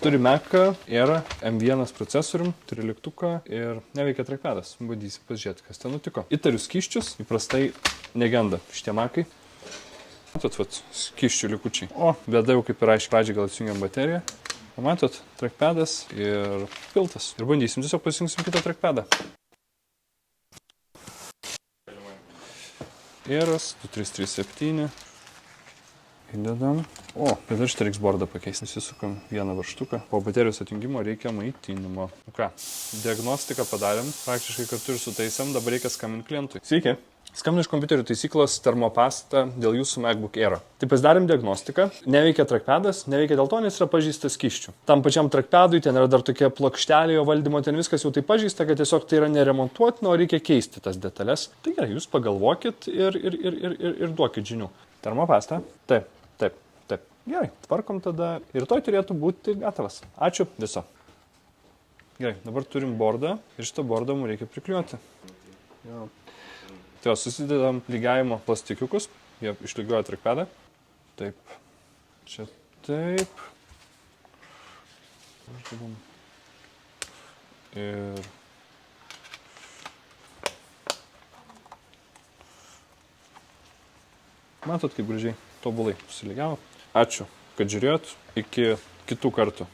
Turi Mac'ą, Airą, M1 procesorium, turi lygtuką ir neveikia trackpadas. Bandysim pasižiūrėti, kas ten nutiko. Įtariu skysčius, įprastai negenda šitie Mac'ai. Matot, skysčių likučiai. O, bėda jau kaip ir aiškiai, pradžiai gal atsijungiam bateriją. Matot, trackpadas ir piltas. Ir bandysim, tiesiog pasijungsim kitą trackpadą. Airas, 2337. Įdedam. O, bet dar šitą reiks bordą pakeisti. Įsisukam vieną varžtuką. Po baterijos atjungimo reikia maitinimo. Nu ką, diagnostiką padarėm. Praktiškai kartu ir sutaisėm. Dabar reikia skambinti klientui. Sveiki. Skambinu iš kompiuterių taisyklos termopasta dėl jūsų MacBook Air. Tai pasidarėm diagnostiką. Neveikia trackpadas. Neveikia dėl to, nes yra pažįstas skysčių. Tam pačiam trackpadui ten yra dar tokia plokštelė jo valdymo. Ten viskas jau taip pažįsta, kad tiesiog tai yra neremontuotina, o reikia keisti tas detalės. Tai gerai, jūs pagalvokit ir duokit žinių. Termopasta. Taip. Gerai, tvarkom tada ir rytoj turėtų būti gatavas. Ačiū viso. Gerai, dabar turim bordą ir šitą bordą mums reikia prikliuoti. Jo. Tai susidedam lygiavimo plastikiukus, jie išlygiuoja trackpadą. Taip, čia taip. Ir... Matot, kaip gražiai tobulai susilygiavo. Ačiū, kad žiūrėjot. Iki kitų kartų.